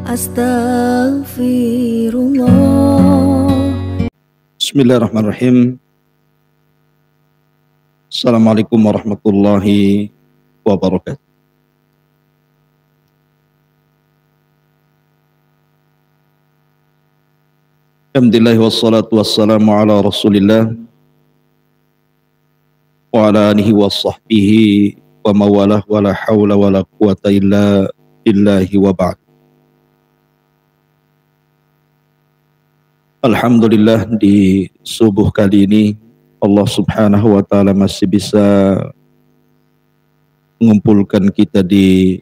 Astaghfirullah. Bismillahirrahmanirrahim. Assalamualaikum warahmatullahi wabarakatuh. Alhamdulillah wassalatu wassalamu ala Rasulillah wa ala alihi wa sahbihi wa mawalah wa la hawla wa la quwata illa billahi wa ba'd. Alhamdulillah, di subuh kali ini Allah subhanahu wa ta'ala masih bisa mengumpulkan kita di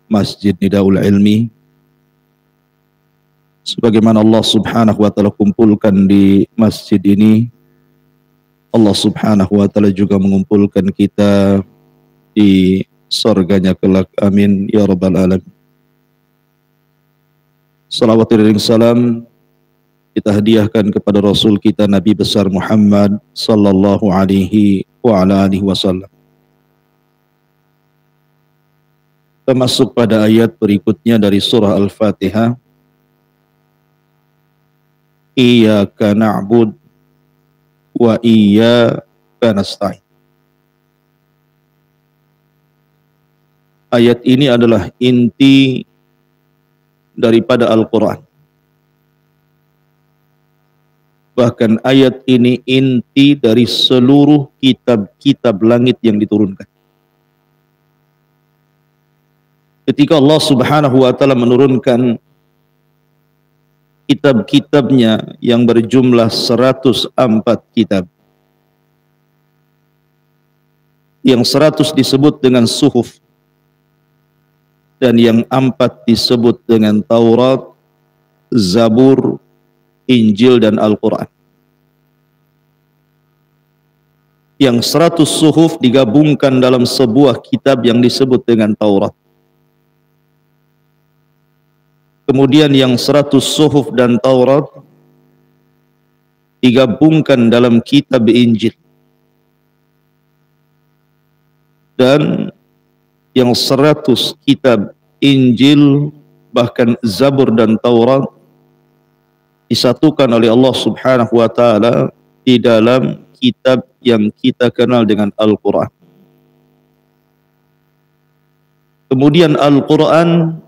Masjid Nidaul Ilmi sebagaimana Allah subhanahu wa ta'ala kumpulkan di masjid ini. Allah subhanahu wa ta'ala juga mengumpulkan kita di surganya kelak, amin ya rabbal alamin. Salawat dan salam kita hadiahkan kepada Rasul kita Nabi besar Muhammad sallallahu alaihi wa ala alihi wasallam. Kita masuk pada ayat berikutnya dari surah Al-Fatihah. Iyyaka na'bud wa iyyaka nasta'in. Ayat ini adalah inti daripada Al-Quran. Bahkan ayat ini inti dari seluruh kitab-kitab langit yang diturunkan. Ketika Allah subhanahu wa ta'ala menurunkan kitab-kitabnya yang berjumlah 104 kitab, yang 100 disebut dengan suhuf dan yang 4 disebut dengan Taurat, Zabur, Injil dan Al-Quran. Yang 100 suhuf digabungkan dalam sebuah kitab yang disebut dengan Taurat. Kemudian yang 100 suhuf dan Taurat digabungkan dalam kitab Injil. Dan yang 100 kitab Injil, bahkan Zabur dan Taurat, disatukan oleh Allah subhanahu wa ta'ala di dalam kitab yang kita kenal dengan Al-Quran. Kemudian Al-Quran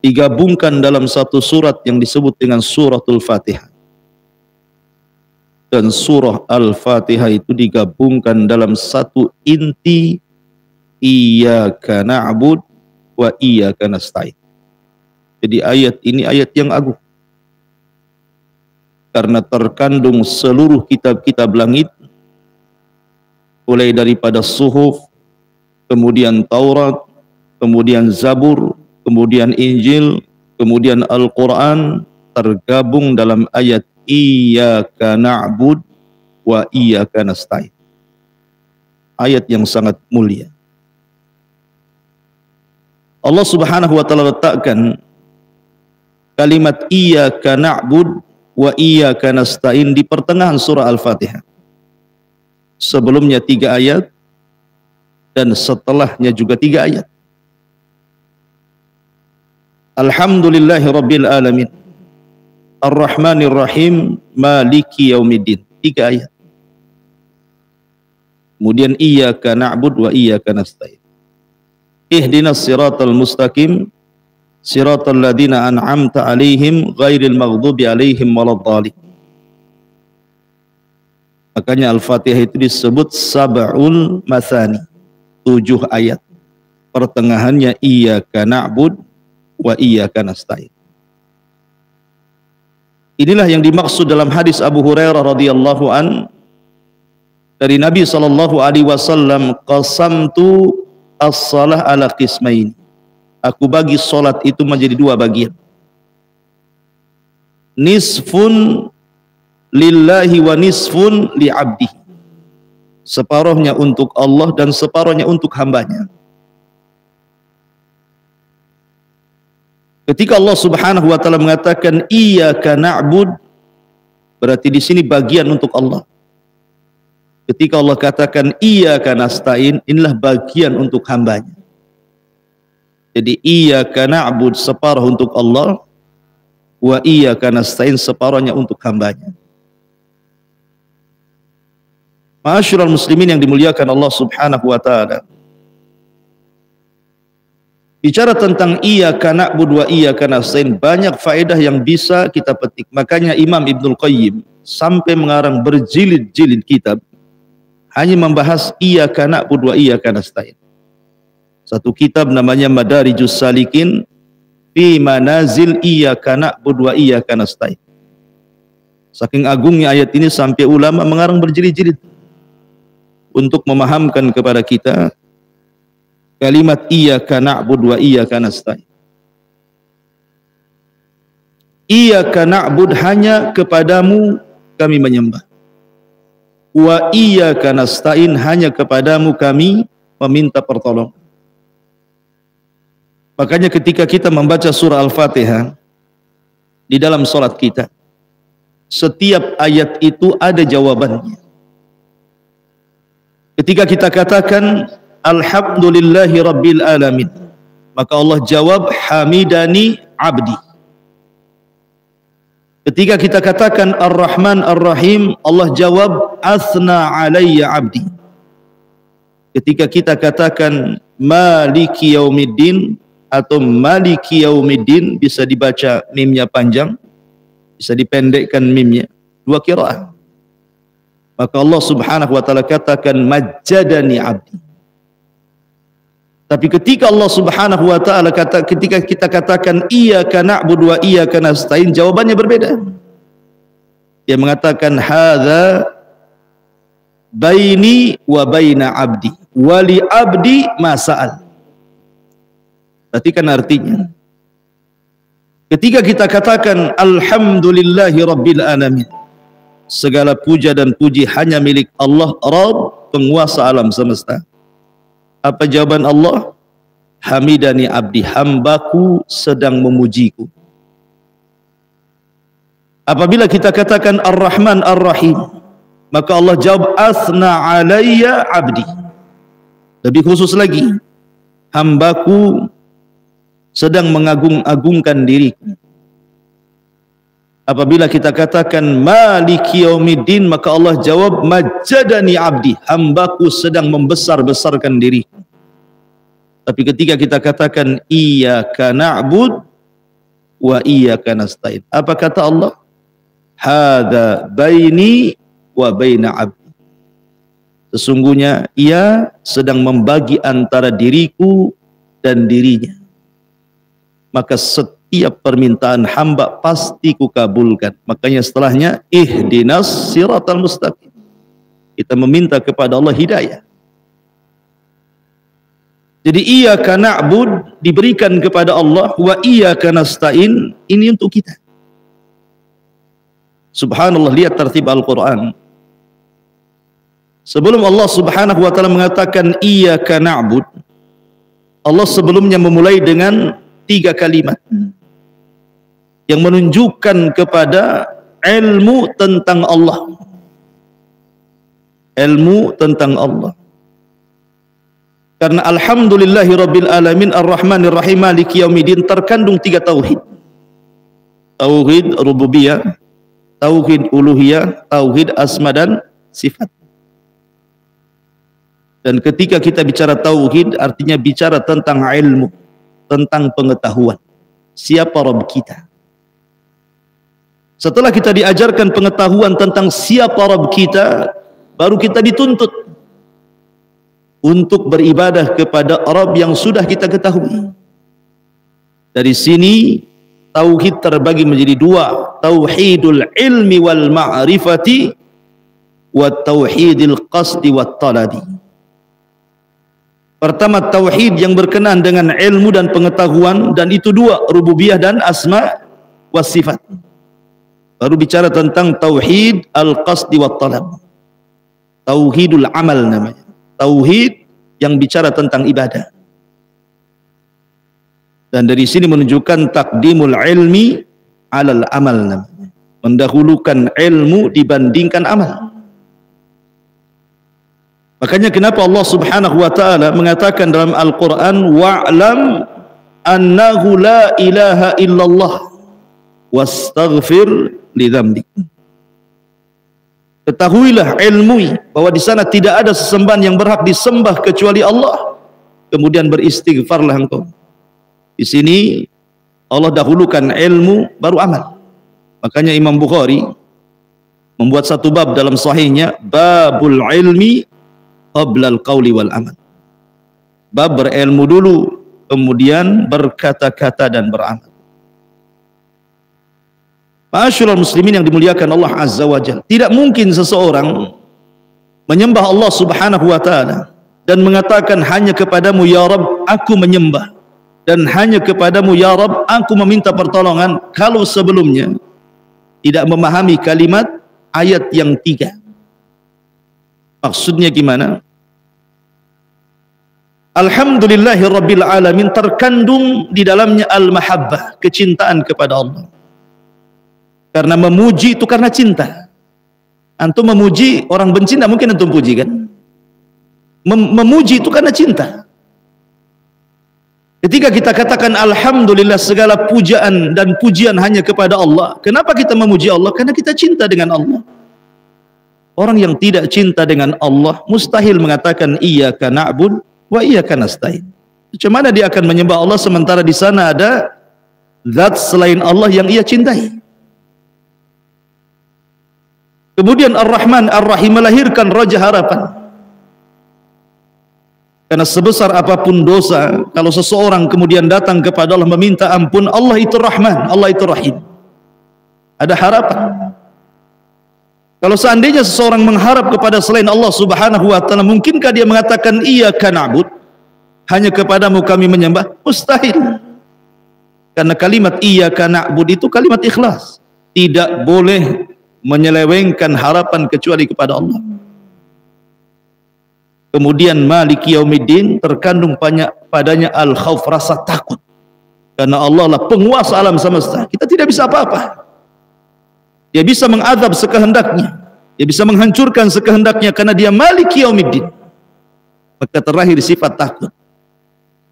digabungkan dalam satu surat yang disebut dengan suratul Fatihah. Dan surah Al-Fatihah itu digabungkan dalam satu inti, Iyyaka na'bud wa iyyaka nasta'in. Jadi ayat ini ayat yang agung, karena terkandung seluruh kitab-kitab langit, mulai daripada suhuf, kemudian Taurat, kemudian Zabur, kemudian Injil, kemudian Al-Quran, tergabung dalam ayat Iyyaka na'bud wa iyyaka nasta'in. Ayat yang sangat mulia. Allah subhanahu wa ta'ala letakkan kalimat Iyyaka na'bud wa iyyaka nasta'in di pertengahan surah Al-Fatihah. Sebelumnya 3 ayat dan setelahnya juga 3 ayat. Alhamdulillahi rabbil alamin, Ar-Rahmanir Rahim, Maliki yaumiddin. 3 ayat. Kemudian Iyyaka na'bud wa iyyaka nasta'in. Ihdinas siratal mustaqim, siratal ladzina an'amta 'alaihim ghairil maghdubi 'alaihim waladdallin. Makanya Al-Fatihah itu disebut sab'ul mathani, 7 ayat. Pertengahannya Iyyaka na'bud wa iyyaka nasta'in. Inilah yang dimaksud dalam hadis Abu Hurairah radhiyallahu an dari Nabi sallallahu alaihi wasallam, qasamtu as-shalah ala qismain. Aku bagi solat itu menjadi 2 bagian. Nisfun lillahi wa nisfun li'abdihi. Separuhnya untuk Allah dan separuhnya untuk hambanya. Ketika Allah subhanahu wa ta'ala mengatakan Iyyaka na'bud, berarti di sini bagian untuk Allah. Ketika Allah katakan Iyyaka nasta'in, inilah bagian untuk hambanya. Jadi iyyaka na'bud separuh untuk Allah, wa iyyaka nasta'in, separuhnya untuk hambanya. Ma'asyiral muslimin yang dimuliakan Allah Subhanahu wa taala. Bicara tentang iyyaka na'budu wa iyyaka nasta'in, banyak faedah yang bisa kita petik. Makanya Imam Ibnul Qayyim sampai mengarang berjilid-jilid kitab hanya membahas iyyaka na'budu wa iyyaka nasta'in. Satu kitab namanya Madarijus Salikin fi manazil iyyaka na'budu wa iyyaka nasta'in. Saking agungnya ayat ini sampai ulama mengarang berjilid-jilid untuk memahamkan kepada kita kalimat iyyaka na'budu wa iyyaka nasta'in. Iyyaka na'bud, hanya kepadamu kami menyembah. Wa iyyaka nasta'in, hanya kepadamu kami meminta pertolongan. Makanya ketika kita membaca surah Al-Fatihah di dalam salat kita, setiap ayat itu ada jawabannya. Ketika kita katakan alhamdulillahi rabbil alamin, maka Allah jawab hamidani abdi. Ketika kita katakan ar-Rahman ar-Rahim, Allah jawab asna alayya abdi. Ketika kita katakan maliki yaumiddin atau maliki yaumiddin, bisa dibaca mimnya panjang, bisa dipendekkan mimnya, dua qiraah. Maka Allah Subhanahu wa taala katakan majjadani abdi. Tapi ketika Allah Subhanahu wa taala ketika kita katakan iyyaka na'budu wa iyyaka nasta'in, jawabannya berbeda. Dia mengatakan hadza baini wa baina abdi wa li abdi ma sa'al. Perhatikan artinya. Ketika kita katakan alhamdulillahi rabbil alamin, segala puja dan puji hanya milik Allah, Rabb, penguasa alam semesta. Apa jawaban Allah? Hamidani abdi, hambaku sedang memujiku. Apabila kita katakan Ar-Rahman Ar-Rahim, maka Allah jawab asna alayya abdi. Lebih khusus lagi, hambaku sedang mengagung-agungkan diriku. Apabila kita katakan maliki yaumiddin, maka Allah jawab majjadani abdi, hambaku sedang membesar-besarkan diri. Tapi ketika kita katakan iyyaka na'bud wa iyyaka nasta'in, apa kata Allah? Hadza baini wa baina abdi. Sesungguhnya ia sedang membagi antara diriku dan dirinya. Maka setiap permintaan hamba pasti kukabulkan. Makanya setelahnya ihdinas siratal mustaqim. Kita meminta kepada Allah hidayah. Jadi iyyaka na'bud diberikan kepada Allah, wa iyyaka nasta'in ini untuk kita. Subhanallah, lihat tertib Al-Quran. Sebelum Allah Subhanahu wa taala mengatakan iyyaka na'bud, Allah sebelumnya memulai dengan 3 kalimat yang menunjukkan kepada ilmu tentang Allah. Ilmu tentang Allah. Karena alhamdulillahi rabbil alamin ar-rahmanir rahim maliki yaumiddin terkandung 3 tauhid. Tauhid rububiyah, tauhid uluhiyah, tauhid asma dan sifat. Dan ketika kita bicara tauhid, artinya bicara tentang ilmu, tentang pengetahuan. Siapa Rabb kita? Setelah kita diajarkan pengetahuan tentang siapa Rabb kita, baru kita dituntut untuk beribadah kepada Rabb yang sudah kita ketahui. Dari sini tauhid terbagi menjadi 2, tauhidul ilmi wal ma'rifati wa tauhidil qasdi wat talabi. Pertama tauhid yang berkenaan dengan ilmu dan pengetahuan, dan itu 2, rububiyah dan asma wa sifat. Baru bicara tentang tauhid al-qasdi wat talab. Tauhidul amal namanya. Tauhid yang bicara tentang ibadah. Dan dari sini menunjukkan takdimul ilmi alal amal namanya. Mendahulukan ilmu dibandingkan amal. Makanya kenapa Allah Subhanahu wa taala mengatakan dalam Al-Qur'an wa'lam annahu la ilaha illallah. wastaghfir li dzambik. Ketahuilah, ilmui bahwa di sana tidak ada sesembahan yang berhak disembah kecuali Allah. Kemudian beristighfarlah engkau. Di sini Allah dahulukan ilmu baru amal. Makanya Imam Bukhari membuat satu bab dalam sahihnya, babul ilmi qabla al-qauli wal amal. Bab berilmu dulu, kemudian berkata-kata dan beramal. Ma'asyiral muslimin yang dimuliakan Allah Azza wa Jalla, tidak mungkin seseorang menyembah Allah Subhanahu wa taala dan mengatakan hanya kepadamu ya Rabb aku menyembah, dan hanya kepadamu ya Rabb aku meminta pertolongan, kalau sebelumnya tidak memahami kalimat ayat yang 3. Maksudnya gimana? Alhamdulillahi Rabbil Alamin terkandung di dalamnya al-mahabbah, kecintaan kepada Allah. Karena memuji itu karena cinta. Antum memuji, orang benci tidak mungkin antum puji kan? Memuji itu karena cinta. Ketika kita katakan alhamdulillah segala pujaan dan pujian hanya kepada Allah. Kenapa kita memuji Allah? Karena kita cinta dengan Allah. Orang yang tidak cinta dengan Allah mustahil mengatakan iyyaka na'bud wa iyyaka nasta'in. Bagaimana dia akan menyembah Allah sementara di sana ada zat selain Allah yang ia cintai? Kemudian Ar-Rahman Ar-Rahim melahirkan raja harapan. Karena sebesar apapun dosa, kalau seseorang kemudian datang kepada Allah meminta ampun, Allah itu Rahman, Allah itu Rahim. Ada harapan. Kalau seandainya seseorang mengharap kepada selain Allah Subhanahu wa taala, mungkinkah dia mengatakan iyyaka na'bud, hanya kepadamu kami menyembah? Mustahil. Karena kalimat iyyaka na'bud itu kalimat ikhlas. Tidak boleh menyelewengkan harapan kecuali kepada Allah. Kemudian Maliki Yaumiddin terkandung padanya al-khauf, rasa takut. Karena Allah lah penguasa alam semesta. Kita tidak bisa apa-apa. Dia bisa mengadab sekehendaknya. Dia bisa menghancurkan sekehendaknya karena dia Maliki Yaumiddin. Maka terakhir sifat takut.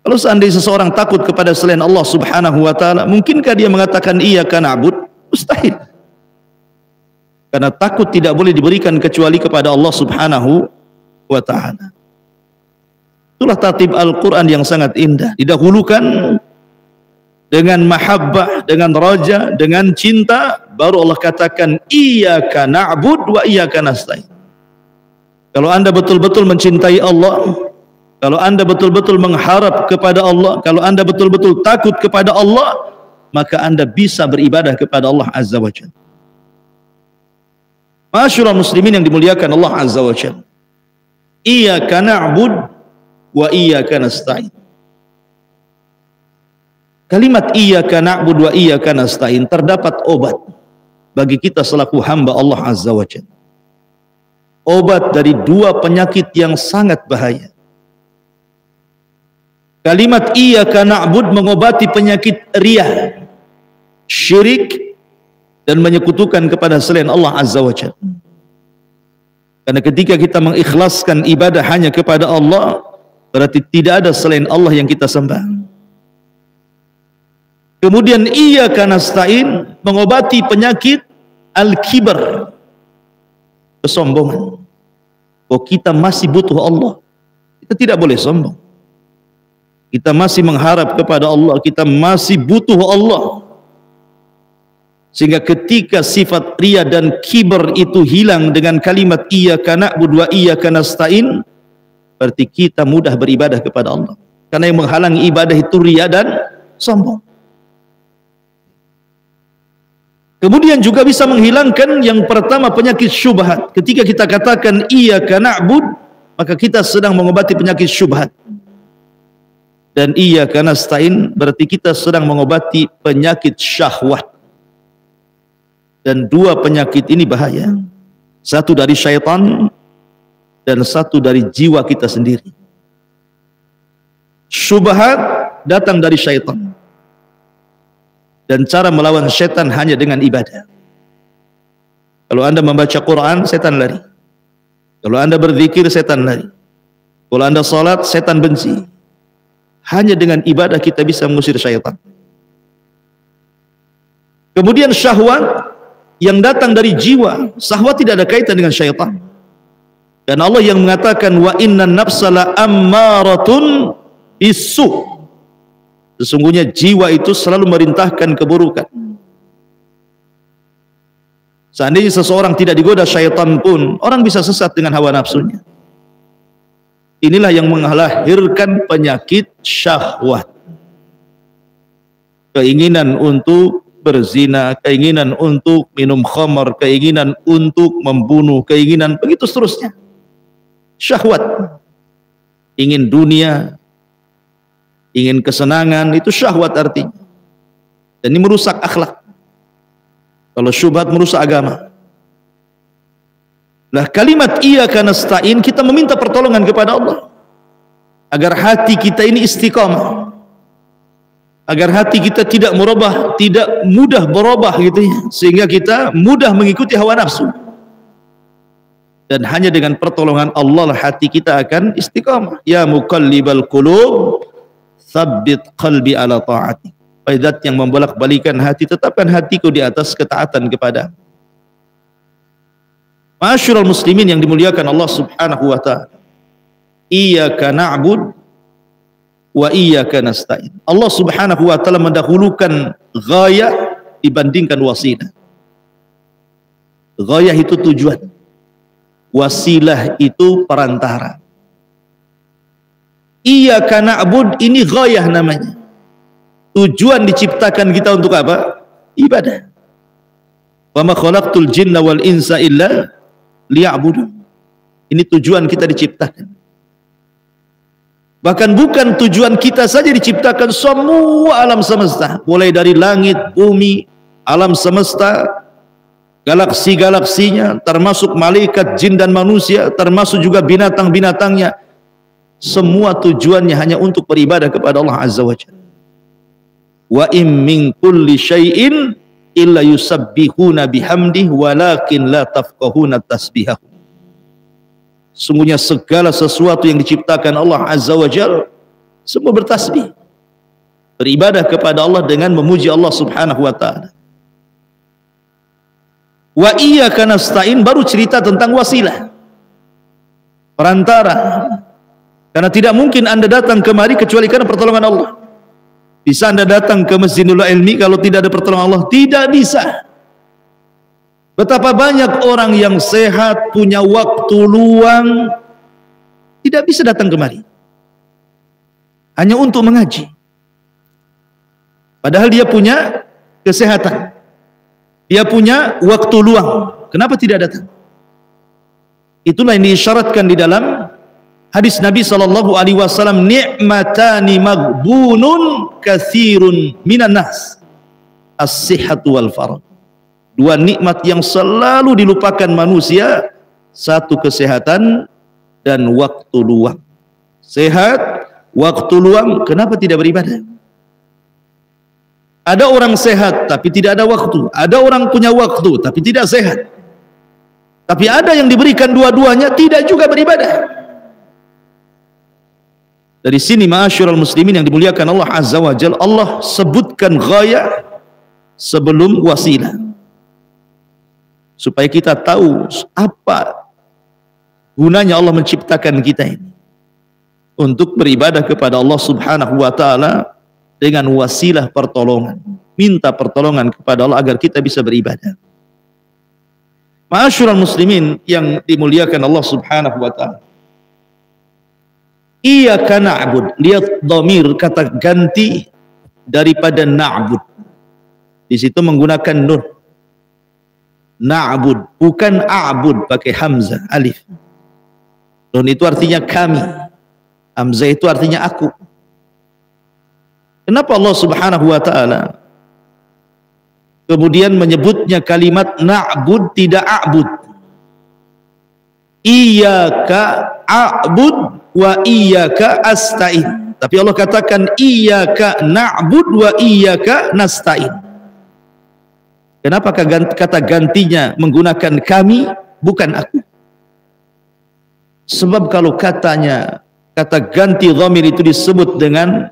Kalau seandainya seseorang takut kepada selain Allah Subhanahu wa taala, mungkinkah dia mengatakan iyyaka na'bud? Mustahil. Karena takut tidak boleh diberikan kecuali kepada Allah Subhanahu wa ta'ala. Itulah tatib Al-Quran yang sangat indah. Didahulukan dengan mahabbah, dengan raja, dengan cinta, baru Allah katakan iyyaka na'bud wa iyyaka nasta'in. Kalau anda betul-betul mencintai Allah, kalau anda betul-betul mengharap kepada Allah, kalau anda betul-betul takut kepada Allah, maka anda bisa beribadah kepada Allah Azza wa Jalla. Ma'asyiral muslimin yang dimuliakan Allah Azza wa Jalla, iyyaka na'bud wa iyyaka nasta'in. Kalimat iyyaka na'bud wa iyyaka nasta'in terdapat obat bagi kita selaku hamba Allah Azza wa Jalla. Obat dari dua penyakit yang sangat bahaya. Kalimat iyyaka na'bud mengobati penyakit riya, syirik, dan menyekutukan kepada selain Allah Azza wa Jalla. Karena ketika kita mengikhlaskan ibadah hanya kepada Allah, berarti tidak ada selain Allah yang kita sembah. Kemudian iyyaka nasta'in mengobati penyakit al-kibar, kesombongan. Oh, kita masih butuh Allah. Kita tidak boleh sombong. Kita masih mengharap kepada Allah, kita masih butuh Allah. Sehingga ketika sifat riya dan kibar itu hilang dengan kalimat iyyaka na'bud wa iyyaka nasta'in, berarti kita mudah beribadah kepada Allah. Karena yang menghalangi ibadah itu riya dan sombong. Kemudian juga bisa menghilangkan yang pertama penyakit syubhat. Ketika kita katakan iyyaka na'bud, maka kita sedang mengobati penyakit syubhat. Dan iyyaka nasta'in berarti kita sedang mengobati penyakit syahwat. Dan dua penyakit ini bahaya. Satu dari syaitan dan satu dari jiwa kita sendiri. Syubhat datang dari syaitan. Dan cara melawan syaitan hanya dengan ibadah. Kalau anda membaca Quran, setan lari. Kalau anda berzikir, setan lari. Kalau anda salat, setan benci. Hanya dengan ibadah kita bisa mengusir syaitan. Kemudian syahwat yang datang dari jiwa, syahwat tidak ada kaitan dengan syaitan. Dan Allah yang mengatakan wa innan nafsala ammaratun bisu. Sesungguhnya jiwa itu selalu merintahkan keburukan. Seandainya seseorang tidak digoda syaitan pun, orang bisa sesat dengan hawa nafsunya. Inilah yang melahirkan penyakit syahwat. Keinginan untuk berzina, keinginan untuk minum khamar, keinginan untuk membunuh, keinginan begitu seterusnya. Syahwat. Ingin dunia, ingin kesenangan, itu syahwat artinya. Dan ini merusak akhlak. Kalau syubhat merusak agama. Nah, kalimat iyyaka nasta'in, kita meminta pertolongan kepada Allah agar hati kita ini istiqamah, agar hati kita tidak merubah, tidak mudah berubah gitu ya, sehingga kita mudah mengikuti hawa nafsu. Dan hanya dengan pertolongan Allah hati kita akan istiqamah. Ya muqallibal qulub, tsabbit qalbi ala ta'atik. Zat yang membolak-balikan hati, tetapkan hatiku di atas ketaatan kepada. Ma'asyiral muslimin yang dimuliakan Allah Subhanahu wa taala. Iyyaka na'bud wa iyyaka nasta'in. Allah Subhanahu wa taala mendahulukan ghayah dibandingkan wasilah. Ghayah itu tujuan. Wasilah itu perantara. Iyyaka na'bud ini ghayah namanya. Tujuan diciptakan kita untuk apa? Ibadah. Wa ma khalaqtul jinna wal insa illa liya'budun. Ini tujuan kita diciptakan. Bahkan bukan tujuan kita saja diciptakan, semua alam semesta, mulai dari langit, bumi, alam semesta, galaksi-galaksinya, termasuk malaikat, jin dan manusia, termasuk juga binatang-binatangnya. Semua tujuannya hanya untuk beribadah kepada Allah Azza wa Jalla. Wa im min kulli syai'in illa yusabbihuna bihamdihi walakin la tafqahuna tasbihahum. Sungguhnya segala sesuatu yang diciptakan Allah Azza wa Jalla semua bertasbih, beribadah kepada Allah dengan memuji Allah Subhanahu wa taala. Wa iyyaka nasta'in baru cerita tentang wasilah, perantara. Karena tidak mungkin Anda datang kemari kecuali karena pertolongan Allah. Bisa Anda datang ke Masjidul Ilmi kalau tidak ada pertolongan Allah? Tidak bisa. Betapa banyak orang yang sehat, punya waktu luang, tidak bisa datang kemari. Hanya untuk mengaji. Padahal dia punya kesehatan. Dia punya waktu luang. Kenapa tidak datang? Itulah yang diisyaratkan di dalam hadis Nabi SAW, ni'matani maghbunun katsirun minan nas, as-sihhatu wal faragh. Dua nikmat yang selalu dilupakan manusia, satu kesehatan dan waktu luang. Sehat, waktu luang, kenapa tidak beribadah? Ada orang sehat tapi tidak ada waktu, ada orang punya waktu tapi tidak sehat. Tapi ada yang diberikan dua-duanya tidak juga beribadah. Dari sini ma'asyiral muslimin yang dimuliakan Allah Azza wa Jalla, Allah sebutkan ghayah sebelum wasilah, supaya kita tahu apa gunanya Allah menciptakan kita ini, untuk beribadah kepada Allah Subhanahu wa taala dengan wasilah pertolongan, minta pertolongan kepada Allah agar kita bisa beribadah. Ma'asyiral muslimin yang dimuliakan Allah Subhanahu wa taala, iyyaka na'bud, lihat dhamir kata ganti daripada na'bud. Di situ menggunakan nun. Na'bud, bukan a'bud pakai hamzah alif. Nun itu artinya kami. Hamzah itu artinya aku. Kenapa Allah Subhanahu wa taala kemudian menyebutnya kalimat na'bud tidak a'bud? Iyyaka a'bud wa iyyaka asta'in. Tapi Allah katakan iyyaka na'bud wa iyyaka nasta'in. Kenapa kata gantinya menggunakan kami bukan aku? Sebab kalau kata ganti dhamir itu disebut dengan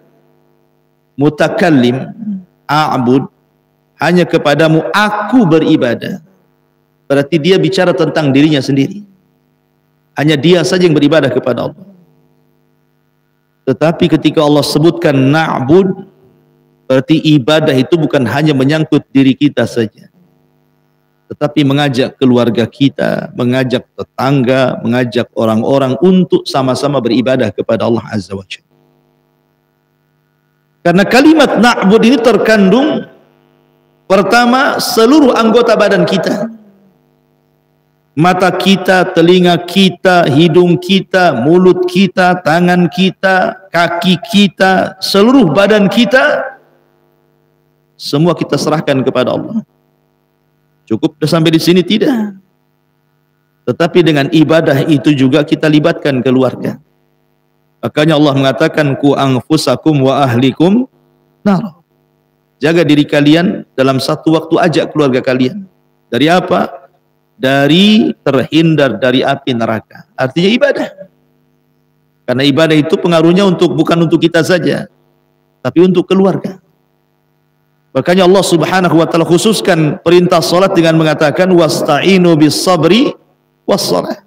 mutakallim a'bud, hanya kepadamu aku beribadah. Berarti dia bicara tentang dirinya sendiri. Hanya dia saja yang beribadah kepada Allah. Tetapi ketika Allah sebutkan na'bud, berarti ibadah itu bukan hanya menyangkut diri kita saja, tetapi mengajak keluarga kita, mengajak tetangga, mengajak orang-orang untuk sama-sama beribadah kepada Allah Azza wa Jalla. Karena kalimat na'bud ini terkandung pertama seluruh anggota badan kita. Mata kita, telinga kita, hidung kita, mulut kita, tangan kita, kaki kita, seluruh badan kita, semua kita serahkan kepada Allah. Cukup sampai di sini? Tidak. Tetapi dengan ibadah itu juga kita libatkan keluarga. Makanya Allah mengatakan ku anfusakum wa ahlikum nar. Jaga diri kalian dalam satu waktu, ajak keluarga kalian. Dari apa? Dari terhindar dari api neraka. Artinya ibadah. Karena ibadah itu pengaruhnya bukan untuk kita saja, tapi untuk keluarga. Makanya Allah Subhanahu wa taala khususkan perintah salat dengan mengatakan wasta'inu bis sabri was shalah.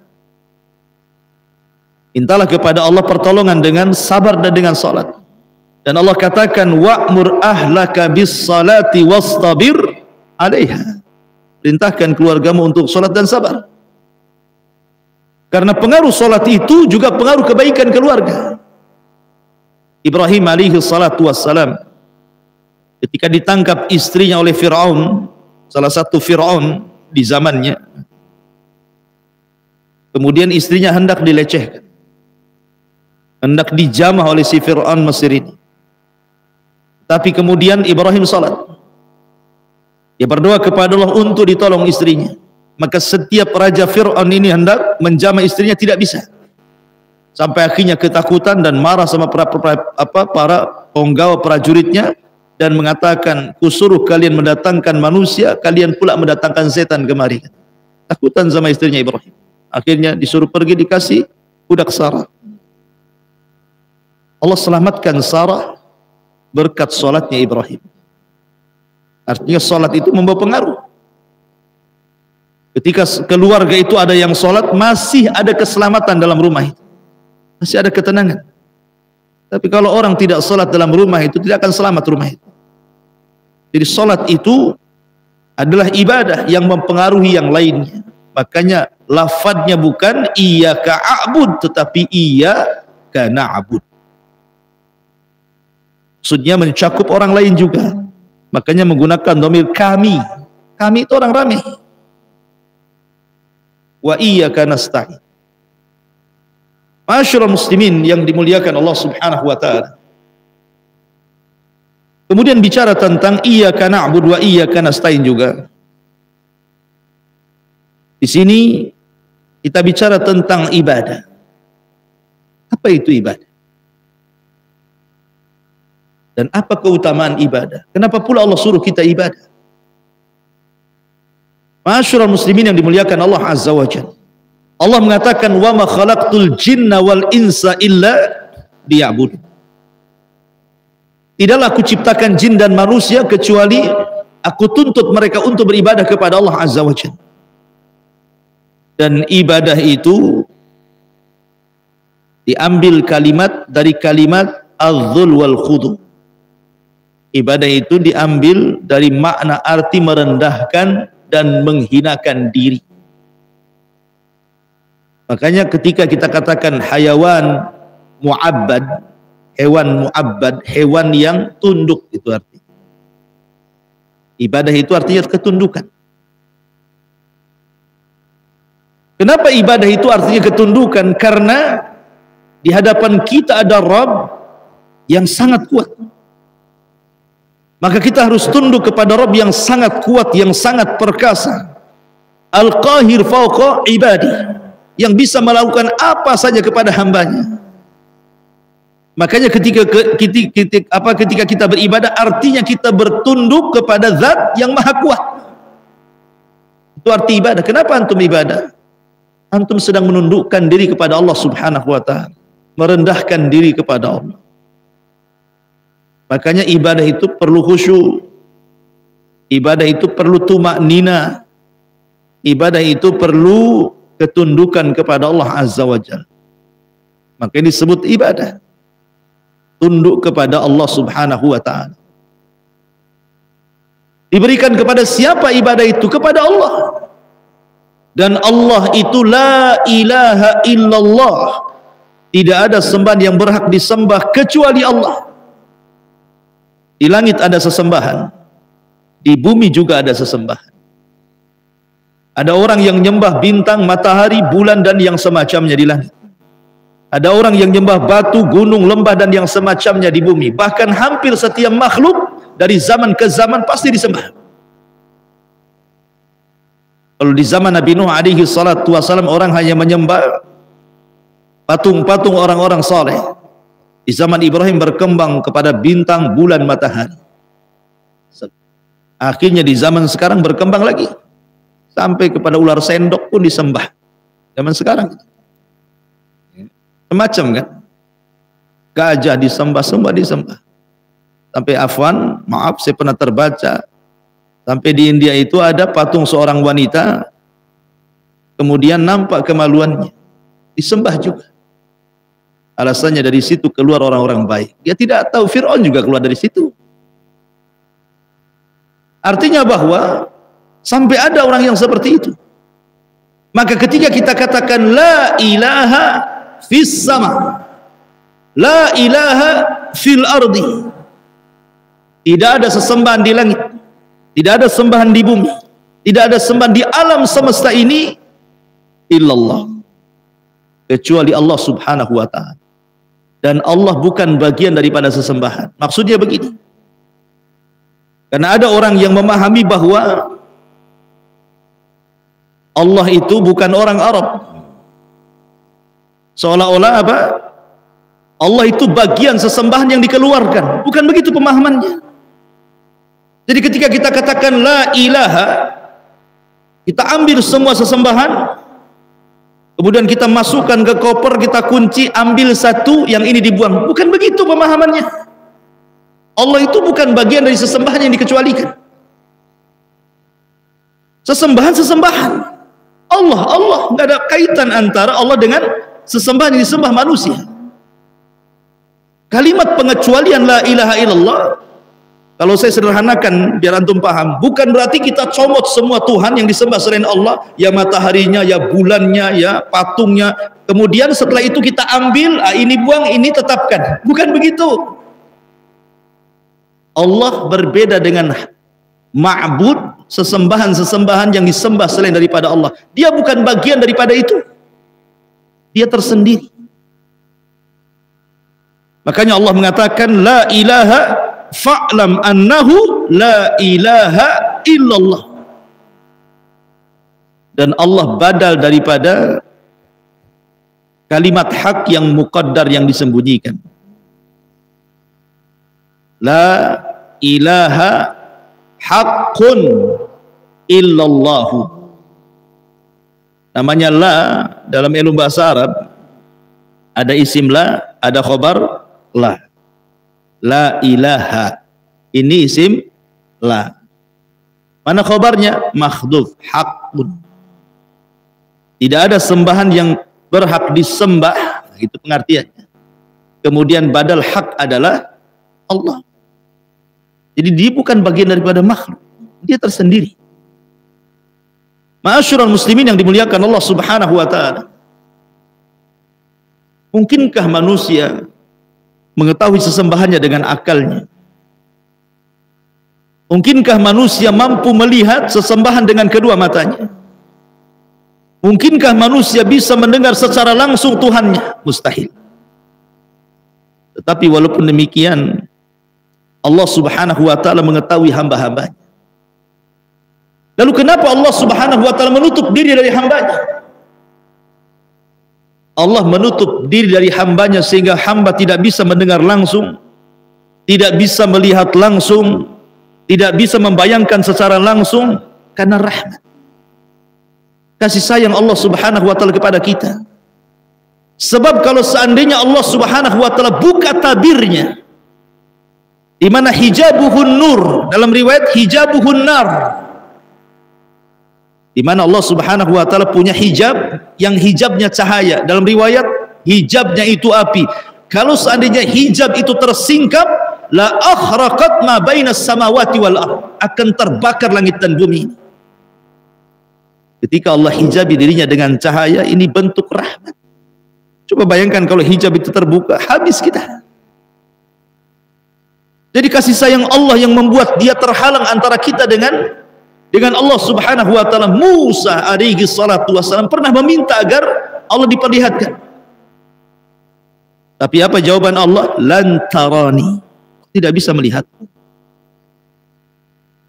Mintalah kepada Allah pertolongan dengan sabar dan dengan salat. Dan Allah katakan wa'mur ahlaka bis salati wastabir 'alaiha. Perintahkan keluargamu untuk salat dan sabar. Karena pengaruh salat itu juga pengaruh kebaikan keluarga. Ibrahim alaihi salatu wassalam ketika ditangkap istrinya oleh Fir'aun, salah satu Fir'aun di zamannya, kemudian istrinya hendak dilecehkan, hendak dijamah oleh si Fir'aun Mesir ini. Tapi kemudian Ibrahim salat. Dia berdoa kepada Allah untuk ditolong istrinya. Maka setiap raja Fir'aun ini hendak menjamah istrinya, tidak bisa. Sampai akhirnya ketakutan dan marah sama para penggawa prajuritnya dan mengatakan, kusuruh kalian mendatangkan manusia, kalian pula mendatangkan setan kemari. Takutan sama istrinya Ibrahim. Akhirnya disuruh pergi, dikasih budak Sarah. Allah selamatkan Sarah berkat salatnya Ibrahim. Artinya salat itu membawa pengaruh. Ketika keluarga itu ada yang salat, masih ada keselamatan dalam rumah itu, masih ada ketenangan. Tapi kalau orang tidak salat dalam rumah itu, tidak akan selamat rumah itu. Jadi salat itu adalah ibadah yang mempengaruhi yang lainnya. Makanya lafadznya bukan iyyaka a'bud, tetapi iyyaka na'bud. Maksudnya mencakup orang lain juga. Makanya menggunakan dhamir kami. Kami itu orang ramai. Wa iyyaka nasta'in. Ma'asyiral muslimin yang dimuliakan Allah Subhanahu wa taala. Kemudian bicara tentang iyyaka na'budu wa iyyaka nasta'in juga. Di sini kita bicara tentang ibadah. Apa itu ibadah? Dan apa keutamaan ibadah? Kenapa pula Allah suruh kita ibadah? Ma'asyiral muslimin yang dimuliakan Allah Azza wa Jalla. Allah mengatakan wa ma khalaqtul jinna wal insa illa liya'budun. Tidaklah aku ciptakan jin dan manusia kecuali aku tuntut mereka untuk beribadah kepada Allah Azza wa Jalla. Dan ibadah itu diambil kalimat dari kalimat az-zul wal khudu. Ibadah itu diambil dari makna arti merendahkan dan menghinakan diri. Makanya ketika kita katakan hayawan mu'abbad, hewan mu'abbad, hewan yang tunduk, itu artinya. Ibadah itu artinya ketundukan. Kenapa ibadah itu artinya ketundukan? Karena di hadapan kita ada Rabb yang sangat kuat. Maka kita harus tunduk kepada Rabb yang sangat kuat, yang sangat perkasa. Al-Qahir fawqa ibadi, yang bisa melakukan apa saja kepada hambanya. Makanya ketika kita beribadah, artinya kita bertunduk kepada Zat yang maha kuat. Itu arti ibadah. Kenapa antum ibadah? Antum sedang menundukkan diri kepada Allah Subhanahu wa ta'ala, merendahkan diri kepada Allah. Makanya ibadah itu perlu khusyuk. Ibadah itu perlu tumaknina. Ibadah itu perlu ketundukan kepada Allah Azza wa Jalla. Maka ini disebut ibadah. Tunduk kepada Allah Subhanahu wa ta'ala. Diberikan kepada siapa ibadah itu? Kepada Allah. Dan Allah itu la ilaha illallah. Tidak ada sembahan yang berhak disembah kecuali Allah. Di langit ada sesembahan, di bumi juga ada sesembahan. Ada orang yang nyembah bintang, matahari, bulan dan yang semacamnya di langit. Ada orang yang nyembah batu, gunung, lembah dan yang semacamnya di bumi. Bahkan hampir setiap makhluk dari zaman ke zaman pasti disembah. Kalau di zaman Nabi Nuh alaihi salatu wasalam orang hanya menyembah patung-patung orang-orang saleh. Di zaman Ibrahim berkembang kepada bintang, bulan, matahari. Akhirnya di zaman sekarang berkembang lagi. Sampai kepada ular sendok pun disembah. Zaman sekarang. Semacam kan. Gajah disembah. Sampai afwan, maaf saya pernah terbaca. Sampai di India itu ada patung seorang wanita. Kemudian nampak kemaluannya. Disembah juga. Alasannya dari situ keluar orang-orang baik. Dia tidak tahu Fir'aun juga keluar dari situ. Artinya bahwa sampai ada orang yang seperti itu. Maka ketika kita katakan la ilaha fis sama, la ilaha fil ardi, tidak ada sesembahan di langit, tidak ada sembahan di bumi, tidak ada sembahan di alam semesta ini illallah, kecuali Allah Subhanahu wa ta'ala. Dan Allah bukan bagian daripada sesembahan. Maksudnya begini, karena ada orang yang memahami bahwa Allah itu bukan orang Arab, seolah-olah apa? Allah itu bagian sesembahan yang dikeluarkan. Bukan begitu pemahamannya. Jadi ketika kita katakan la ilaha, kita ambil semua sesembahan, kemudian kita masukkan ke koper, kita kunci, ambil satu, yang ini dibuang. Bukan begitu pemahamannya. Allah itu bukan bagian dari sesembahan yang dikecualikan. Sesembahan. Allah. Nggak ada kaitan antara Allah dengan sesembahan yang disembah manusia. Kalimat pengecualian la ilaha illallah, kalau saya sederhanakan biar antum paham, bukan berarti kita comot semua Tuhan yang disembah selain Allah, ya mataharinya, ya bulannya, ya patungnya, kemudian setelah itu kita ambil, ini buang, ini tetapkan. Bukan begitu. Allah berbeda dengan ma'bud, sesembahan-sesembahan yang disembah selain daripada Allah. Dia bukan bagian daripada itu. Dia tersendiri. Makanya Allah mengatakan la ilaha fa'lam annahu la ilaha illallah. Dan Allah badal daripada kalimat hak yang muqaddar yang disembunyikan. La ilaha haqqun illallahu. Namanya la dalam ilmu bahasa Arab ada isim la, ada khobar la. La ilaha, ini isim la. Mana khobarnya? Makhdhuf, haqqun. Tidak ada sembahan yang berhak disembah, itu pengertiannya. Kemudian badal hak adalah Allah. Jadi dia bukan bagian daripada makhluk, dia tersendiri. Ma'asyiral muslimin yang dimuliakan Allah Subhanahu wa ta'ala, mungkinkah manusia mengetahui sesembahannya dengan akalnya? Mungkinkah manusia mampu melihat sesembahan dengan kedua matanya? Mungkinkah manusia bisa mendengar secara langsung Tuhannya? Mustahil. Tetapi walaupun demikian, Allah Subhanahu wa ta'ala mengetahui hamba-hambanya. Lalu kenapa Allah Subhanahu wa ta'ala menutup diri dari hambanya? Allah menutup diri dari hambanya sehingga hamba tidak bisa mendengar langsung, tidak bisa melihat langsung, tidak bisa membayangkan secara langsung, karena rahmat, kasih sayang Allah Subhanahu wa ta'ala kepada kita. Sebab kalau seandainya Allah Subhanahu wa ta'ala buka tabirnya, di mana hijabuhun nur, dalam riwayat hijabuhun nar, di mana Allah Subhanahu wa taala punya hijab yang hijabnya cahaya, dalam riwayat hijabnya itu api. Kalau seandainya hijab itu tersingkap, la akhraqat ma bainas samawati wal ard, akan terbakar langit dan bumi. Ketika Allah hijabi dirinya dengan cahaya, ini bentuk rahmat. Coba bayangkan kalau hijab itu terbuka, habis kita. Jadi kasih sayang Allah yang membuat dia terhalang antara kita dengan Allah Subhanahu wa taala. Musa alaihi salatu wassalam pernah meminta agar Allah diperlihatkan. Tapi apa jawaban Allah? Lan tarani, tidak bisa melihat.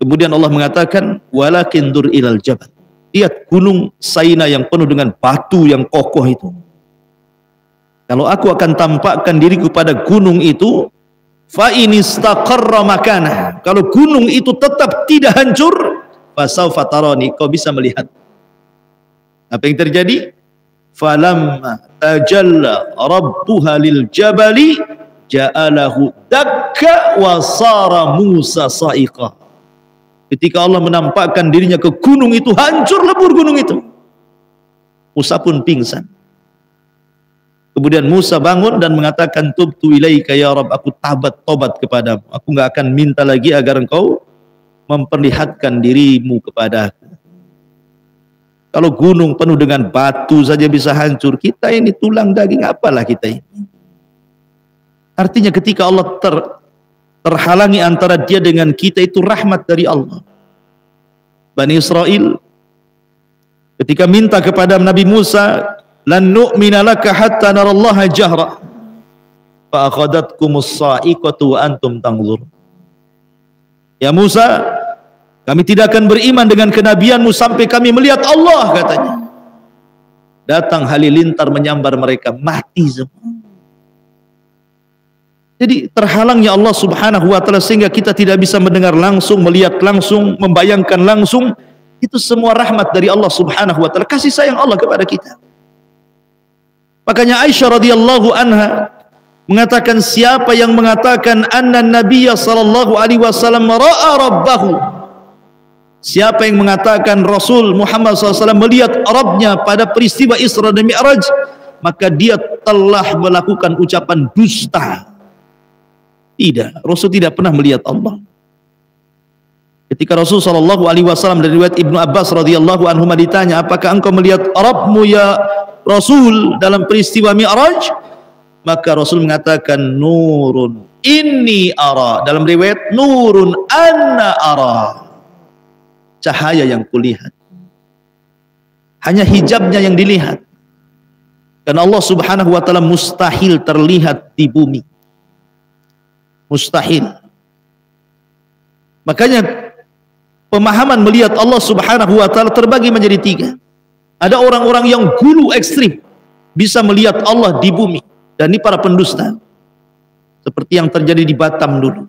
Kemudian Allah mengatakan, walakin dur ilal jabal, lihat gunung Saina yang penuh dengan batu yang kokoh itu. Kalau aku akan tampakkan diriku pada gunung itu, fa in istaqarra makanah, kalau gunung itu tetap tidak hancur, fasaufa tarani, kau bisa melihat. Apa yang terjadi? Falamma tajalla rabbuha lil jabali ja'alahu dakka wa sara Musa sa'iqa. Ketika Allah menampakkan dirinya ke gunung itu, hancur lebur gunung itu. Musa pun pingsan. Kemudian Musa bangun dan mengatakan, tubtu ilaika ya Rabb, aku tobat kepadamu. Aku nggak akan minta lagi agar engkau memperlihatkan dirimu kepadaku. Kalau gunung penuh dengan batu saja bisa hancur, kita ini tulang daging apalah kita ini. Artinya ketika Allah terhalangi antara dia dengan kita, itu rahmat dari Allah. Bani Israel ketika minta kepada Nabi Musa, lan nu'mina laka hatta narallaha jahra fa akhadatkumus sa'iqatu wa antum tanzur. Ya Musa, kami tidak akan beriman dengan kenabianmu sampai kami melihat Allah, katanya. Datang halilintar menyambar mereka, mati semua. Jadi terhalangnya Allah Subhanahu wa taala sehingga kita tidak bisa mendengar langsung, melihat langsung, membayangkan langsung. Itu semua rahmat dari Allah Subhanahu wa taala, kasih sayang Allah kepada kita. Makanya Aisyah radhiyallahu anha mengatakan, siapa yang mengatakan anna Nabiyya sallallahu alaihi wasallam ra'a rabbahu, siapa yang mengatakan Rasul Muhammad SAW melihat Rabbnya pada peristiwa Isra dan Mi'raj, maka dia telah melakukan ucapan dusta. Tidak, Rasul tidak pernah melihat Allah. Ketika Rasul sallallahu alaihi wasallam dari riwayat Ibnu Abbas radhiyallahu anhu ditanya, apakah engkau melihat Rabbmu ya Rasul dalam peristiwa Mi'raj? Maka Rasul mengatakan, nurun inni ara, dalam riwayat nurun anna ara, cahaya yang kulihat. Hanya hijabnya yang dilihat. Karena Allah Subhanahu wa taala mustahil terlihat di bumi. Mustahil. Makanya pemahaman melihat Allah Subhanahu wa taala terbagi menjadi tiga. Ada orang-orang yang gulu ekstrim, bisa melihat Allah di bumi, dan ini para pendusta. Seperti yang terjadi di Batam dulu.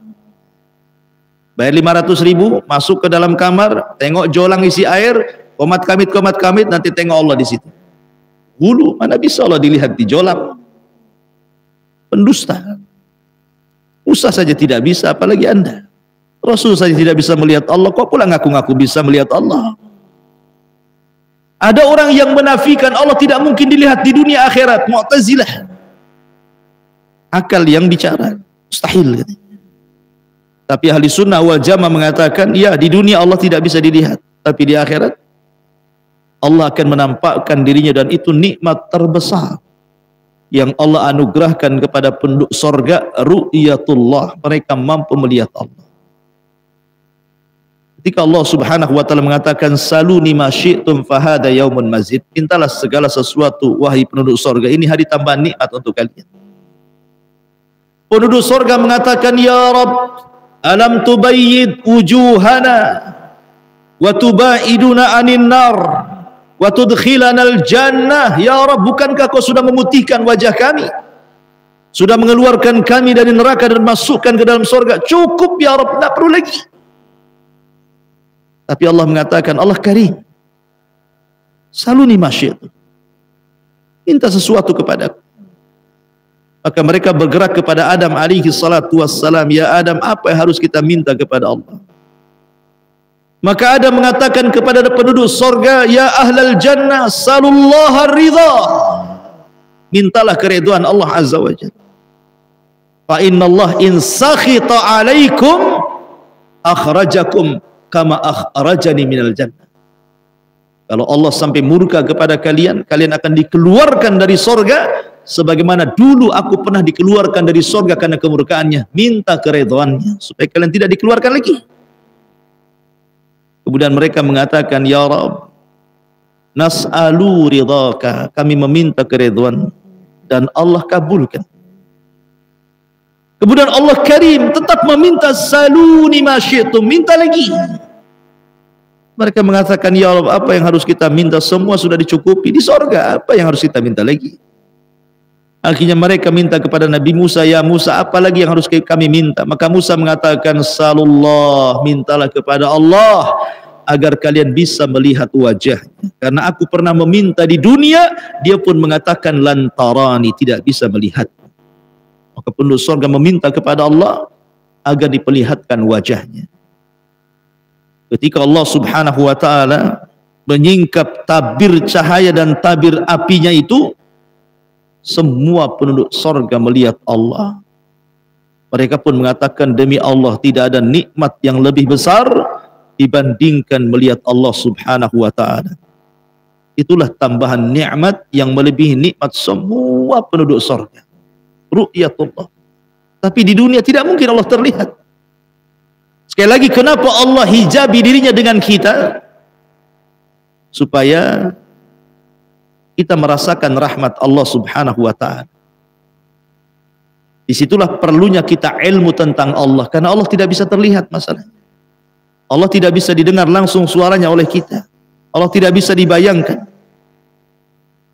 Bayar 500.000, masuk ke dalam kamar, tengok jolang isi air, komat kamit, nanti tengok Allah di situ. Gulu, mana bisa Allah dilihat di jolang? Pendusta. Musa saja tidak bisa, apalagi Anda. Rasul saja tidak bisa melihat Allah, kok pula ngaku-ngaku bisa melihat Allah? Ada orang yang menafikan Allah tidak mungkin dilihat di dunia akhirat, Mu'tazilah. Akal yang bicara, mustahil. Tapi ahli sunnah wal jamaah mengatakan, ya di dunia Allah tidak bisa dilihat, tapi di akhirat Allah akan menampakkan dirinya, dan itu nikmat terbesar yang Allah anugerahkan kepada penduduk sorga, ru'yatullah, mereka mampu melihat Allah. Ketika Allah Subhanahu wa taala mengatakan, saluni ma syi'tum fahada yaumun mazid, mintalah segala sesuatu wahai penduduk sorga, ini hari tambahan nikmat untuk kalian. Penduduk sorga mengatakan, ya Rabb, alam tubayyid wujuhana wa tubaiduna anin nar wa tudkhilanal jannah. Ya Rabb, bukankah kau sudah memutihkan wajah kami, sudah mengeluarkan kami dari neraka dan masukkan ke dalam sorga? Cukup ya Rabb, tidak perlu lagi. Tapi Allah mengatakan, Allah karim, saluni ma syi'tum, minta sesuatu kepadaku. Maka mereka bergerak kepada Adam alaihi salatu wassalam, ya Adam, apa yang harus kita minta kepada Allah? Maka Adam mengatakan kepada penduduk sorga, ya ahlal jannah, salullaha ridha, mintalah keridhaan Allah azza wa jalla. Fa inna Allah in sakhita alaikum akhrajakum kama akhrajani minal jannah. Kalau Allah sampai murka kepada kalian, kalian akan dikeluarkan dari sorga sebagaimana dulu aku pernah dikeluarkan dari sorga karena kemurkaannya. Minta keridhaannya supaya kalian tidak dikeluarkan lagi. Kemudian mereka mengatakan, ya Rabb, nas'alu ridhaka, kami meminta keridhaan dan Allah kabulkan. Kemudian Allah Karim tetap meminta, saluni ma syi'tum, minta lagi. Mereka mengatakan, ya Allah, apa yang harus kita minta? Semua sudah dicukupi di sorga, apa yang harus kita minta lagi? Akhirnya mereka minta kepada Nabi Musa, ya Musa, apa lagi yang harus kami minta? Maka Musa mengatakan, salullah, mintalah kepada Allah agar kalian bisa melihat wajahnya. Karena aku pernah meminta di dunia, dia pun mengatakan lantarani, tidak bisa melihat. Maka penduduk surga meminta kepada Allah agar diperlihatkan wajahnya. Ketika Allah subhanahu wa ta'ala menyingkap tabir cahaya dan tabir apinya itu, semua penduduk surga melihat Allah. Mereka pun mengatakan, demi Allah tidak ada nikmat yang lebih besar dibandingkan melihat Allah subhanahu wa ta'ala. Itulah tambahan nikmat yang melebihi nikmat semua penduduk surga, ru'yatullah. Tapi di dunia tidak mungkin Allah terlihat. Sekali lagi, kenapa Allah hijabi dirinya dengan kita? Supaya kita merasakan rahmat Allah subhanahu wa ta'ala. Disitulah perlunya kita ilmu tentang Allah, karena Allah tidak bisa terlihat masalahnya. Allah tidak bisa didengar langsung suaranya oleh kita. Allah tidak bisa dibayangkan.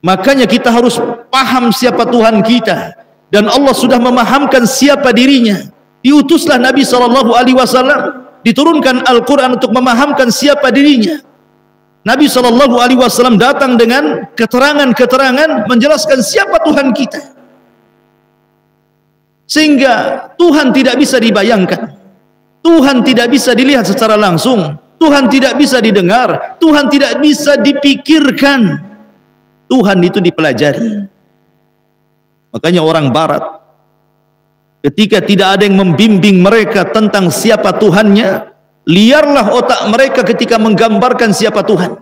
Makanya kita harus paham siapa Tuhan kita, dan Allah sudah memahamkan siapa dirinya. Diutuslah Nabi SAW, diturunkan Al-Quran untuk memahamkan siapa dirinya. Nabi SAW datang dengan keterangan-keterangan menjelaskan siapa Tuhan kita, sehingga Tuhan tidak bisa dibayangkan, Tuhan tidak bisa dilihat secara langsung, Tuhan tidak bisa didengar, Tuhan tidak bisa dipikirkan. Tuhan itu dipelajari. Makanya orang barat, ketika tidak ada yang membimbing mereka tentang siapa Tuhannya, liarlah otak mereka ketika menggambarkan siapa Tuhan.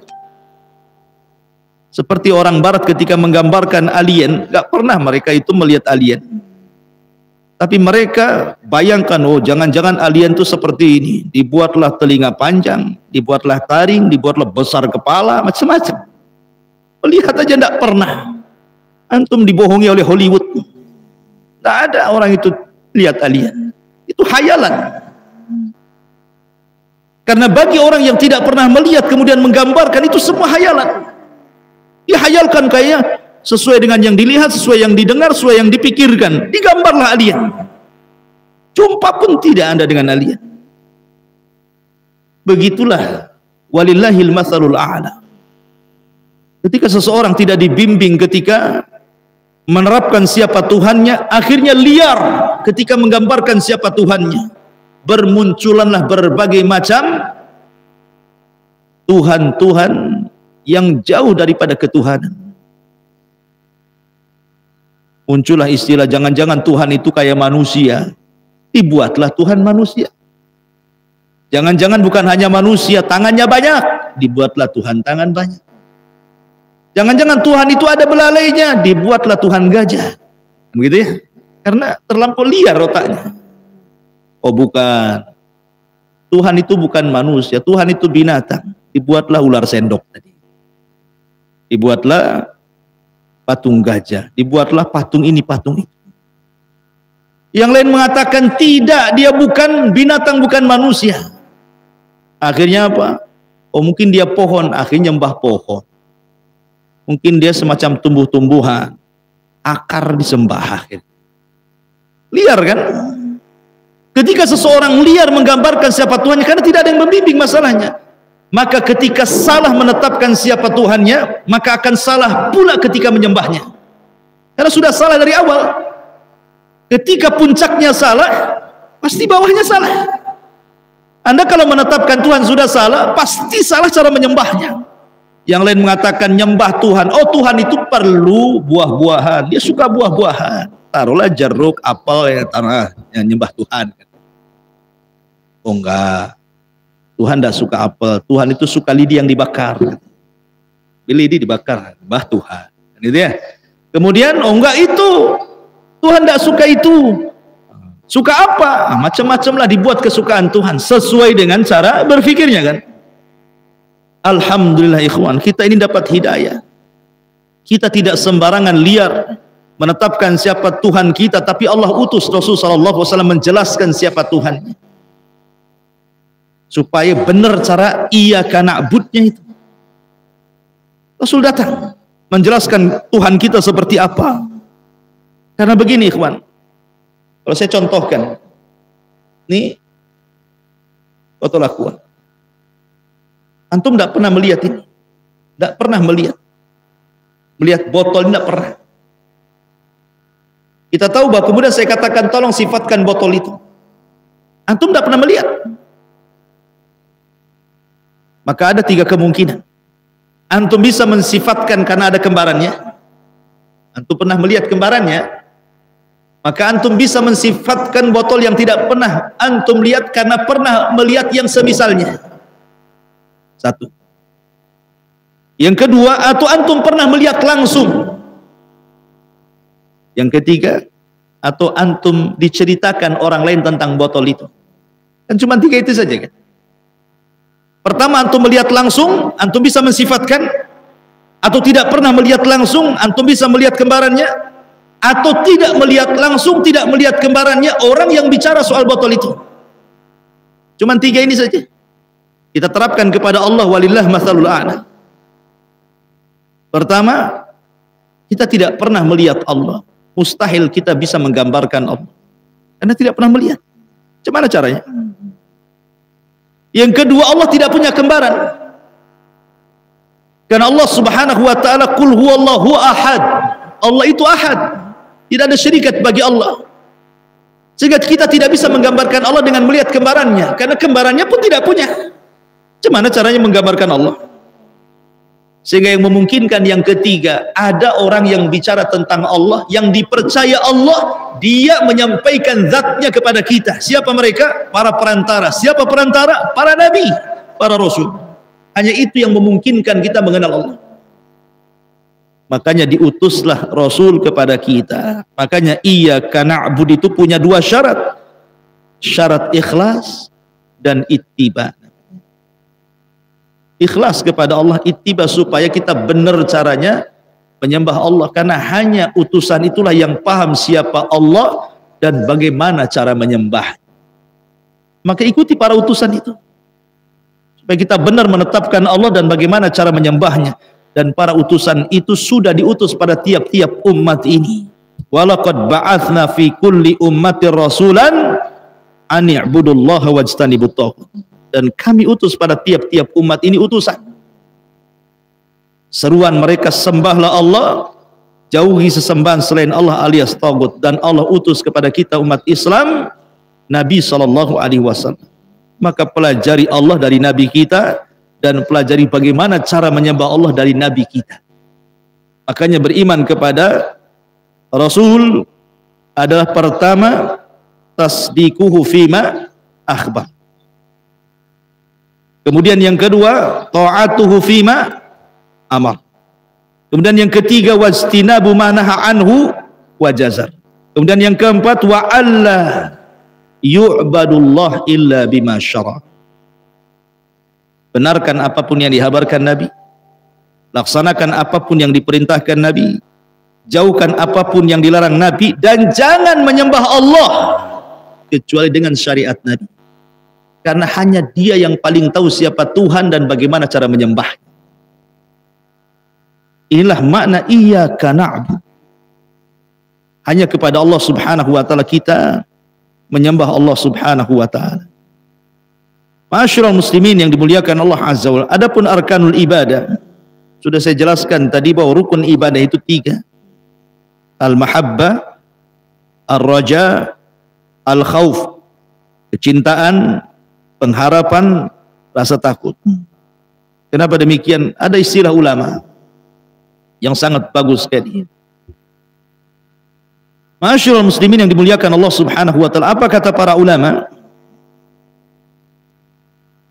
Seperti orang barat ketika menggambarkan alien, gak pernah mereka itu melihat alien. Tapi mereka bayangkan, oh jangan-jangan alien itu seperti ini. Dibuatlah telinga panjang, dibuatlah taring, dibuatlah besar kepala, macam-macam. Melihat aja gak pernah. Antum dibohongi oleh Hollywood. Gak ada orang itu lihat alien. Itu khayalan. Karena bagi orang yang tidak pernah melihat kemudian menggambarkan, itu semua khayalan. Dihayalkan kayak sesuai dengan yang dilihat, sesuai yang didengar, sesuai yang dipikirkan. Digambarlah alien. Jumpa pun tidak Anda dengan alien. Begitulah walillahil matsalul a'la. Ketika seseorang tidak dibimbing ketika menerapkan siapa Tuhannya, akhirnya liar ketika menggambarkan siapa Tuhannya. Bermunculanlah berbagai macam Tuhan-Tuhan yang jauh daripada ketuhanan. Muncullah istilah jangan-jangan Tuhan itu kayak manusia. Dibuatlah Tuhan manusia. Jangan-jangan bukan hanya manusia, tangannya banyak. Dibuatlah Tuhan tangan banyak. Jangan-jangan Tuhan itu ada belalainya. Dibuatlah Tuhan gajah. Begitu ya? Karena terlampau liar otaknya. Oh bukan, Tuhan itu bukan manusia, Tuhan itu binatang. Dibuatlah ular sendok tadi, dibuatlah patung gajah, dibuatlah patung ini, patung itu. Yang lain mengatakan tidak, dia bukan binatang, bukan manusia. Akhirnya apa? Oh mungkin dia pohon, akhirnya nyembah pohon. Mungkin dia semacam tumbuh-tumbuhan, akar disembah. Liar kan? Ketika seseorang liar menggambarkan siapa Tuhannya, karena tidak ada yang membimbing masalahnya, maka ketika salah menetapkan siapa Tuhannya, maka akan salah pula ketika menyembahnya. Karena sudah salah dari awal. Ketika puncaknya salah, pasti bawahnya salah. Anda kalau menetapkan Tuhan sudah salah, pasti salah cara menyembahnya. Yang lain mengatakan nyembah Tuhan, oh Tuhan itu perlu buah-buahan, dia suka buah-buahan. Taruhlah jeruk, apel, yang nyembah Tuhan. Oh enggak, Tuhan tidak suka apel, Tuhan itu suka lidi yang dibakar. Lidi dibakar, nyembah Tuhan. Gitu ya. Kemudian, oh enggak itu, Tuhan tidak suka itu. Suka apa? Macam-macam lah dibuat kesukaan Tuhan sesuai dengan cara berpikirnya kan. Alhamdulillah ikhwan, kita ini dapat hidayah. Kita tidak sembarangan liar menetapkan siapa Tuhan kita, tapi Allah utus Rasul sallallahu alaihi wasallam menjelaskan siapa Tuhan. Supaya benar cara iyyaka na'budnya itu. Rasul datang menjelaskan Tuhan kita seperti apa. Karena begini ikhwan, kalau saya contohkan, ini foto lakuan. Antum tidak pernah melihat ini, tidak pernah melihat botol ini, tidak pernah. Kita tahu bahwa kemudian saya katakan tolong sifatkan botol itu. Antum tidak pernah melihat. Maka ada 3 kemungkinan. Antum bisa mensifatkan karena ada kembarannya. Antum pernah melihat kembarannya, maka antum bisa mensifatkan botol yang tidak pernah antum lihat karena pernah melihat yang semisalnya. 1. Yang kedua, atau antum pernah melihat langsung. Yang ketiga, atau antum diceritakan orang lain tentang botol itu. Kan cuma 3 itu saja kan. Pertama, antum melihat langsung, antum bisa mensifatkan. Atau tidak pernah melihat langsung, antum bisa melihat kembarannya. Atau tidak melihat langsung, tidak melihat kembarannya, orang yang bicara soal botol itu. Cuma 3 ini saja. Kita terapkan kepada Allah, walillah matsalul a'la. Pertama, kita tidak pernah melihat Allah. Mustahil kita bisa menggambarkan Allah. Karena tidak pernah melihat. Bagaimana caranya? Yang kedua, Allah tidak punya kembaran. Karena Allah subhanahu wa ta'ala, qul huwallahu ahad. Allah itu ahad. Tidak ada syarikat bagi Allah. Sehingga kita tidak bisa menggambarkan Allah dengan melihat kembarannya. Karena kembarannya pun tidak punya. Bagaimana caranya menggambarkan Allah? Sehingga yang memungkinkan yang ketiga, ada orang yang bicara tentang Allah, yang dipercaya Allah, dia menyampaikan zatnya kepada kita. Siapa mereka? Para perantara. Siapa perantara? Para nabi, para rasul. Hanya itu yang memungkinkan kita mengenal Allah. Makanya diutuslah Rasul kepada kita. Makanya iyyaka na'bud itu punya 2 syarat. Syarat ikhlas dan ittiba. Ikhlas kepada Allah, ittiba supaya kita benar caranya menyembah Allah. Karena hanya utusan itulah yang paham siapa Allah dan bagaimana cara menyembah. Maka ikuti para utusan itu. Supaya kita benar menetapkan Allah dan bagaimana cara menyembahnya. Dan para utusan itu sudah diutus pada tiap-tiap umat ini. Walaqad ba'atsna fi kulli ummatir rasulan an i'budullaha wajtanibut taghut. Dan kami utus pada tiap-tiap umat ini utusan. Seruan mereka, sembahlah Allah, jauhi sesembahan selain Allah alias taghut. Dan Allah utus kepada kita umat Islam Nabi SAW. Maka pelajari Allah dari Nabi kita dan pelajari bagaimana cara menyembah Allah dari Nabi kita. Makanya beriman kepada Rasul adalah pertama tasdiquhu fima akhbar. Kemudian yang kedua ta'atuhu fima amar. Kemudian yang ketiga wajtinabu ma naha anhu wajazar. Kemudian yang keempat wa alla yu'badullah illa bima syara. Benarkan apapun yang dihabarkan Nabi, laksanakan apapun yang diperintahkan Nabi, jauhkan apapun yang dilarang Nabi, dan jangan menyembah Allah kecuali dengan syariat Nabi. Karena hanya dia yang paling tahu siapa Tuhan dan bagaimana cara menyembah. Inilah makna iyyaka na'bud. Hanya kepada Allah subhanahu wa ta'ala kita menyembah Allah subhanahu wa ta'ala. Ma'asyiral muslimin yang dimuliakan Allah azza wa jalla. Adapun arkanul ibadah, sudah saya jelaskan tadi bahwa rukun ibadah itu 3. Al-mahabbah, Ar-raja, al-khauf, kecintaan, pengharapan, rasa takut. Kenapa demikian? Ada istilah ulama yang sangat bagus sekali. Ma'asyiral muslimin yang dimuliakan Allah Subhanahu wa taala, apa kata para ulama?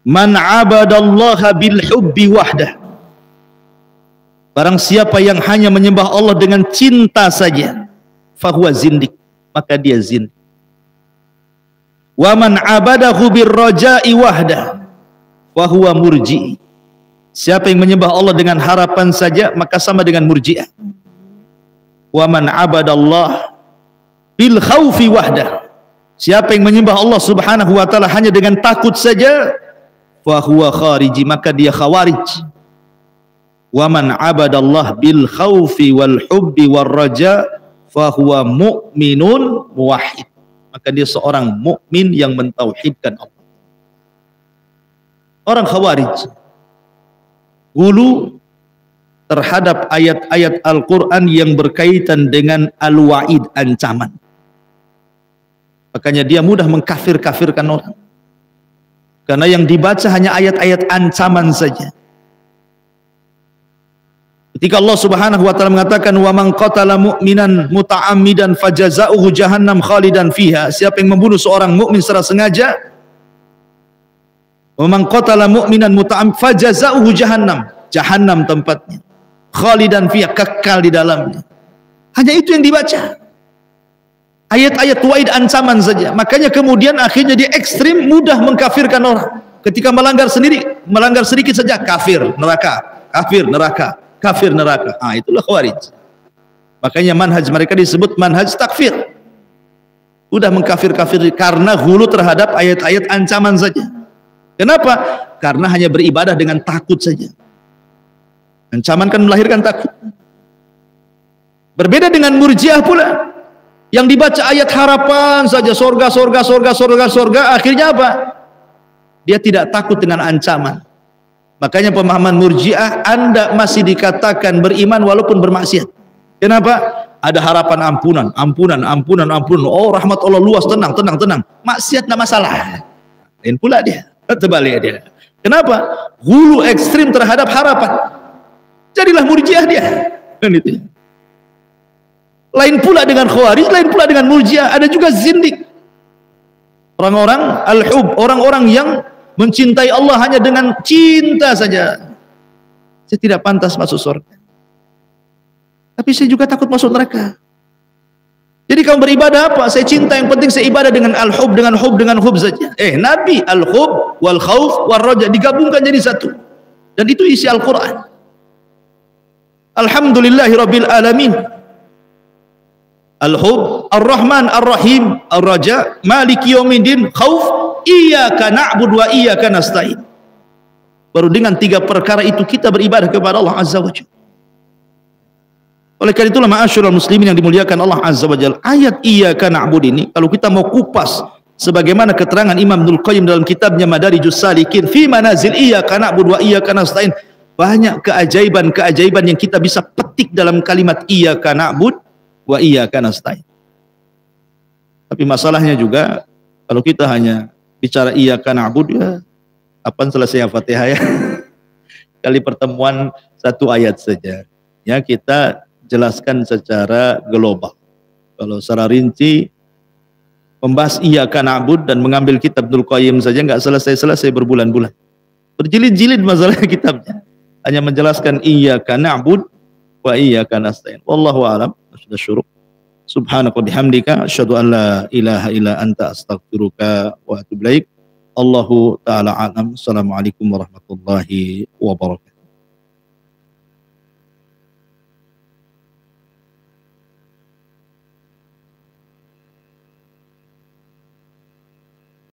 Man 'abadallaha bil hubbi wahdah. Barang siapa yang hanya menyembah Allah dengan cinta saja, fahuwa zindik, maka dia zindik. Wa man 'abadahu bir raja'i wahdah, fahuwa murji. Siapa yang menyembah Allah dengan harapan saja, maka sama dengan murji'ah. Wa man 'abadallah bil khaufi wahdah. Siapa yang menyembah Allah Subhanahu wa taala hanya dengan takut saja, fahuwa khariji, maka dia khawarij. Wa man 'abadallah bil khaufi wal hubbi war raja fahuwa mu'minun muwahhid, maka dia seorang mukmin yang mentauhidkan Allah. Orang khawarij hulu terhadap ayat-ayat Al-Quran yang berkaitan dengan al-wa'id, ancaman. Makanya dia mudah mengkafir-kafirkan orang, karena yang dibaca hanya ayat-ayat ancaman saja. Ketika Allah Subhanahu wa taala mengatakan wa man qatala mu'minan muta'ammidan fajaza'uhu jahannam khalidan fiha, siapa yang membunuh seorang mukmin secara sengaja, wa man qatala mu'minan muta'ammidan fajaza'uhu jahannam, jahannam tempatnya, khalidan fiha, kekal di dalamnya. Hanya itu yang dibaca, ayat-ayat wa'id, ancaman saja. Makanya kemudian akhirnya dia ekstrim, mudah mengkafirkan orang. Ketika melanggar sedikit saja, kafir neraka, kafir neraka, kafir neraka. Itulah khawarij. Makanya manhaj mereka disebut manhaj takfir. Udah mengkafir-kafir karena hulu terhadap ayat-ayat ancaman saja. Kenapa? Karena hanya beribadah dengan takut saja. Ancaman kan melahirkan takut. Berbeda dengan murjiah pula, yang dibaca ayat harapan saja, sorga, sorga, sorga, sorga, sorga. Akhirnya apa? Dia tidak takut dengan ancaman. Makanya pemahaman murjiah, Anda masih dikatakan beriman walaupun bermaksiat. Kenapa? Ada harapan ampunan, ampunan, ampunan, ampunan. Oh, rahmat Allah luas, tenang, tenang, tenang. Maksiat tidak masalah. Lain pula dia, terbalik dia. Kenapa? Hulu ekstrim terhadap harapan. Jadilah murjiah dia. Lain pula dengan khawarij, lain pula dengan murjiah. Ada juga zindik. Orang-orang al-hub, orang-orang yang mencintai Allah hanya dengan cinta saja. Saya tidak pantas masuk surga, tapi saya juga takut masuk neraka. Jadi kamu beribadah apa? Saya cinta, yang penting saya ibadah dengan al-hub, dengan hub, dengan hub saja. Nabi al-hub wal khauf wal raja digabungkan jadi satu, dan itu isi Al-Quran. Alhamdulillahi rabbil alamin. Al-hub, ar-rahman, ar-rahim, ar-raja, maliki yaumiddin, khauf, iyyaka na'budu wa iyyaka nasta'in. Baru dengan 3 perkara itu kita beribadah kepada Allah Azza wa Jalla. Oleh karena itulah ma'asyiral muslimin yang dimuliakan Allah Azza wa Jalla, ayat iyyaka na'budu ini kalau kita mau kupas sebagaimana keterangan Imam Ibnul Qayyim dalam kitabnya Madarijus Salikin fi manazil iyyaka na'budu wa iyyaka nasta'in, banyak keajaiban-keajaiban yang kita bisa petik dalam kalimat iyyaka na'budu wa iyyaka nasta'in. Tapi masalahnya juga kalau kita hanya bicara iyyaka na'budu, ya kapan selesai Al-Fatihah ya? Kali pertemuan 1 ayat saja. Ya, kita jelaskan secara global. Kalau secara rinci membahas iyyaka na'budu dan mengambil kitab Ibnul Qayyim saja nggak selesai-selesai, berbulan-bulan. Berjilid-jilid masalah kitabnya. Hanya menjelaskan iyyaka na'budu wa iyyaka nasta'in. Wallahu a'lam. Sudah syuruk. Subhanaka bihamdika asyhadu an la ilaha illa anta astaghfiruka wa atubu ilaik. Allahu taala alam. Assalamualaikum warahmatullahi wabarakatuh.